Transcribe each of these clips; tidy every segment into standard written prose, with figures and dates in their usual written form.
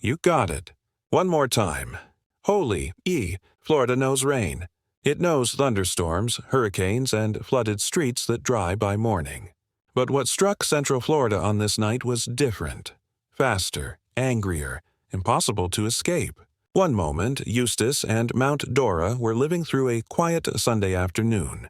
You got it. One more time. Holy Florida knows rain. It knows thunderstorms, hurricanes, and flooded streets that dry by morning. But what struck Central Florida on this night was different. Faster, angrier, impossible to escape. One moment, Eustis and Mount Dora were living through a quiet Sunday afternoon.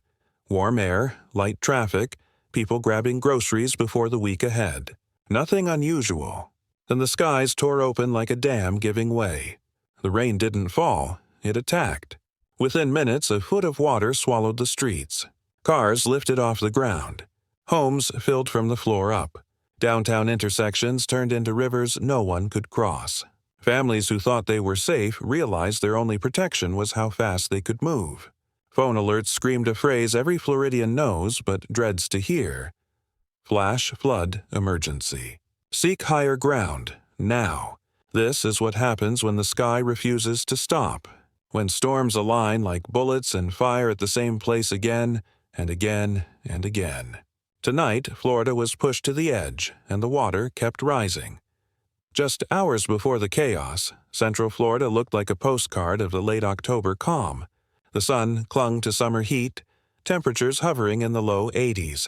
Warm air, light traffic, people grabbing groceries before the week ahead. Nothing unusual. Then the skies tore open like a dam giving way. The rain didn't fall, it attacked. Within minutes, a foot of water swallowed the streets. Cars lifted off the ground. Homes filled from the floor up. Downtown intersections turned into rivers no one could cross. Families who thought they were safe realized their only protection was how fast they could move. Phone alerts screamed a phrase every Floridian knows but dreads to hear. Flash flood emergency. Seek higher ground, now. This is what happens when the sky refuses to stop. When storms align like bullets and fire at the same place again and again and again. Tonight, Florida was pushed to the edge, and the water kept rising. Just hours before the chaos, Central Florida looked like a postcard of the late October calm. The sun clung to summer heat, temperatures hovering in the low 80s.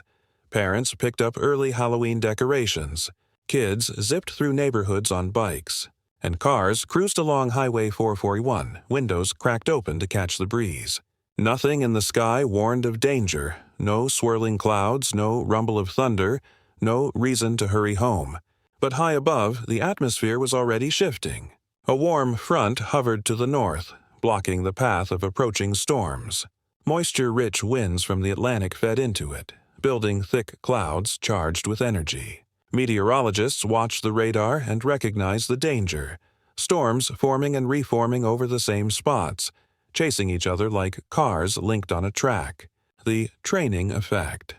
Parents picked up early Halloween decorations. Kids zipped through neighborhoods on bikes. And cars cruised along Highway 441, windows cracked open to catch the breeze. Nothing in the sky warned of danger. No swirling clouds, no rumble of thunder, no reason to hurry home. But high above, the atmosphere was already shifting. A warm front hovered to the north, blocking the path of approaching storms. Moisture-rich winds from the Atlantic fed into it, building thick clouds charged with energy. Meteorologists watched the radar and recognized the danger. Storms forming and reforming over the same spots, chasing each other like cars linked on a track. The training effect.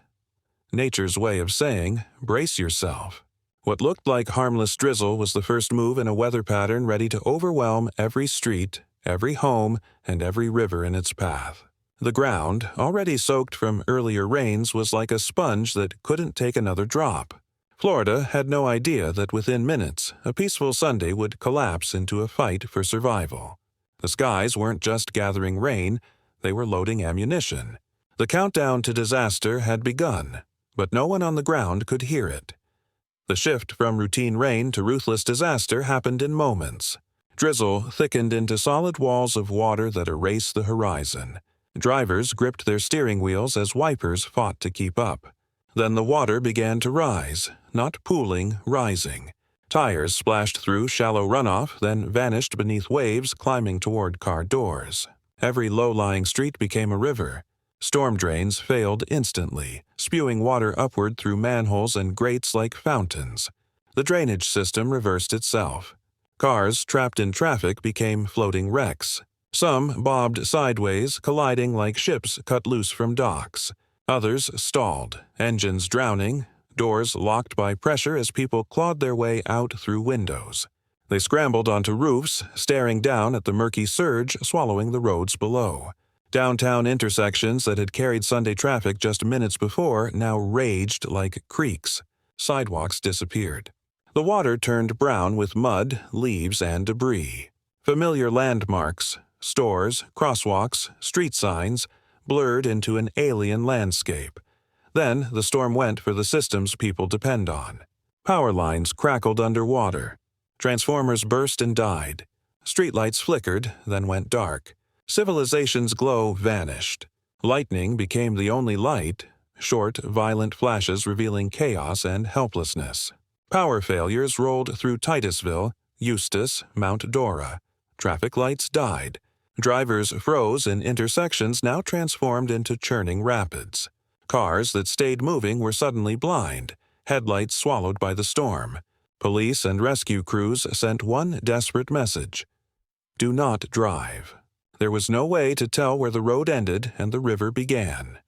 Nature's way of saying, brace yourself. What looked like harmless drizzle was the first move in a weather pattern ready to overwhelm every street, every home, and every river in its path. The ground, already soaked from earlier rains, was like a sponge that couldn't take another drop. Florida had no idea that within minutes, a peaceful Sunday would collapse into a fight for survival. The skies weren't just gathering rain, they were loading ammunition. The countdown to disaster had begun, but no one on the ground could hear it. The shift from routine rain to ruthless disaster happened in moments. Drizzle thickened into solid walls of water that erased the horizon. Drivers gripped their steering wheels as wipers fought to keep up. Then the water began to rise, not pooling, rising. Tires splashed through shallow runoff, then vanished beneath waves climbing toward car doors. Every low-lying street became a river. Storm drains failed instantly, spewing water upward through manholes and grates like fountains. The drainage system reversed itself. Cars trapped in traffic became floating wrecks. Some bobbed sideways, colliding like ships cut loose from docks. Others stalled, engines drowning, doors locked by pressure as people clawed their way out through windows. They scrambled onto roofs, staring down at the murky surge swallowing the roads below. Downtown intersections that had carried Sunday traffic just minutes before now raged like creeks. Sidewalks disappeared. The water turned brown with mud, leaves, and debris. Familiar landmarks, stores, crosswalks, street signs, blurred into an alien landscape. Then the storm went for the systems people depend on. Power lines crackled underwater. Transformers burst and died. Streetlights flickered, then went dark. Civilization's glow vanished. Lightning became the only light, short, violent flashes revealing chaos and helplessness. Power failures rolled through Titusville, Eustis, Mount Dora. Traffic lights died. Drivers froze in intersections now transformed into churning rapids. Cars that stayed moving were suddenly blind, headlights swallowed by the storm. Police and rescue crews sent one desperate message: do not drive. There was no way to tell where the road ended and the river began.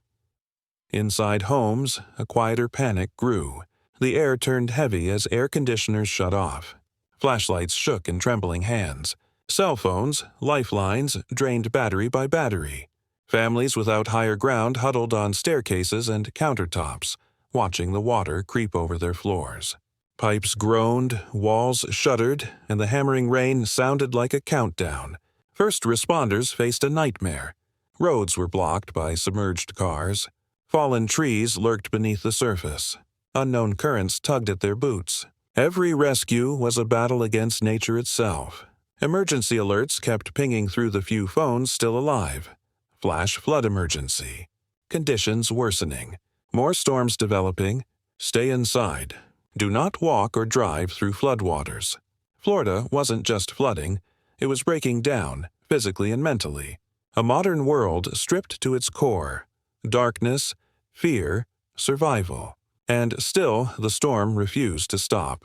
Inside homes, a quieter panic grew. The air turned heavy as air conditioners shut off. Flashlights shook in trembling hands. Cell phones, lifelines, drained battery by battery. Families without higher ground huddled on staircases and countertops, watching the water creep over their floors. Pipes groaned, walls shuddered, and the hammering rain sounded like a countdown. First responders faced a nightmare. Roads were blocked by submerged cars. Fallen trees lurked beneath the surface. Unknown currents tugged at their boots. Every rescue was a battle against nature itself. Emergency alerts kept pinging through the few phones still alive. Flash flood emergency. Conditions worsening. More storms developing. Stay inside. Do not walk or drive through floodwaters. Florida wasn't just flooding, it was breaking down, physically and mentally. A modern world stripped to its core. Darkness, fear, survival. And still, the storm refused to stop.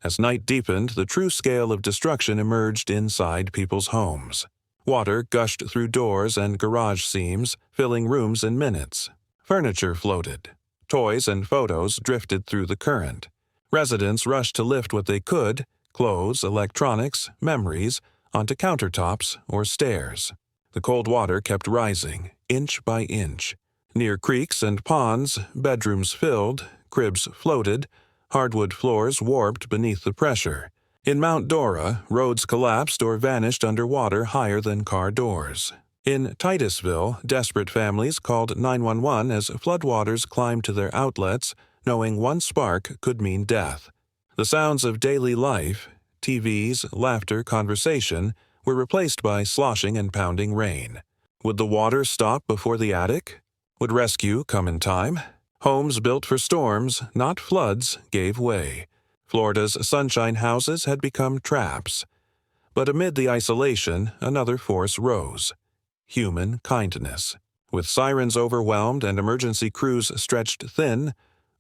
As night deepened, the true scale of destruction emerged inside people's homes. Water gushed through doors and garage seams, filling rooms in minutes. Furniture floated. Toys and photos drifted through the current. Residents rushed to lift what they could, clothes, electronics, memories, onto countertops or stairs. The cold water kept rising, inch by inch. Near creeks and ponds, bedrooms filled, cribs floated, hardwood floors warped beneath the pressure. In Mount Dora, roads collapsed or vanished underwater higher than car doors. In Titusville, desperate families called 911 as floodwaters climbed to their outlets, knowing one spark could mean death. The sounds of daily life, TVs, laughter, conversation, were replaced by sloshing and pounding rain. Would the water stop before the attic? Would rescue come in time? Homes built for storms, not floods, gave way. Florida's sunshine houses had become traps. But amid the isolation, another force rose. Human kindness. With sirens overwhelmed and emergency crews stretched thin,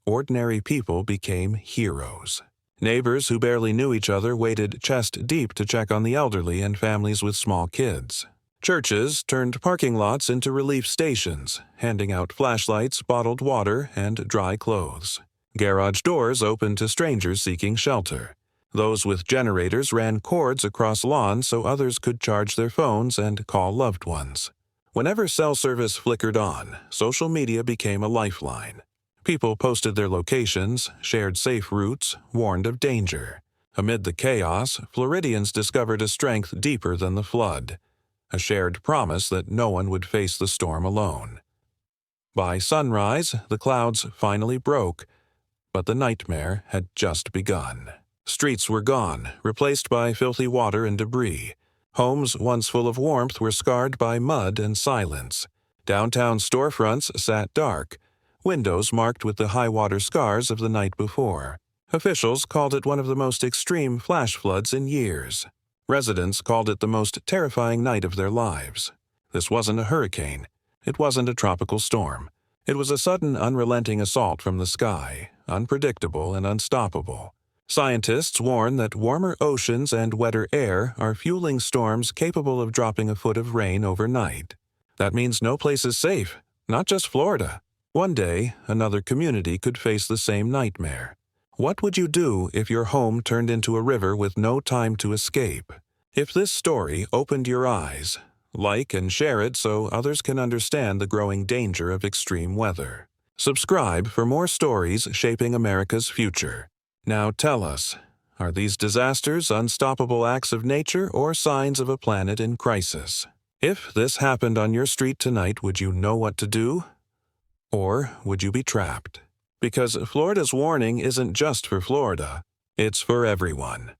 ordinary people became heroes. Neighbors who barely knew each other waited chest deep to check on the elderly and families with small kids. Churches turned parking lots into relief stations, handing out flashlights, bottled water, and dry clothes. Garage doors opened to strangers seeking shelter. Those with generators ran cords across lawns so others could charge their phones and call loved ones. Whenever cell service flickered on, social media became a lifeline. People posted their locations, shared safe routes, warned of danger. Amid the chaos, Floridians discovered a strength deeper than the flood, a shared promise that no one would face the storm alone. By sunrise, the clouds finally broke, but the nightmare had just begun. Streets were gone, replaced by filthy water and debris. Homes once full of warmth were scarred by mud and silence. Downtown storefronts sat dark, windows marked with the high-water scars of the night before. Officials called it one of the most extreme flash floods in years. Residents called it the most terrifying night of their lives. This wasn't a hurricane. It wasn't a tropical storm. It was a sudden, unrelenting assault from the sky, unpredictable and unstoppable. Scientists warn that warmer oceans and wetter air are fueling storms capable of dropping a foot of rain overnight. That means no place is safe, not just Florida. One day, another community could face the same nightmare. What would you do if your home turned into a river with no time to escape? If this story opened your eyes, like and share it so others can understand the growing danger of extreme weather. Subscribe for more stories shaping America's future. Now tell us, are these disasters unstoppable acts of nature or signs of a planet in crisis? If this happened on your street tonight, would you know what to do? Or would you be trapped? Because Florida's warning isn't just for Florida, it's for everyone.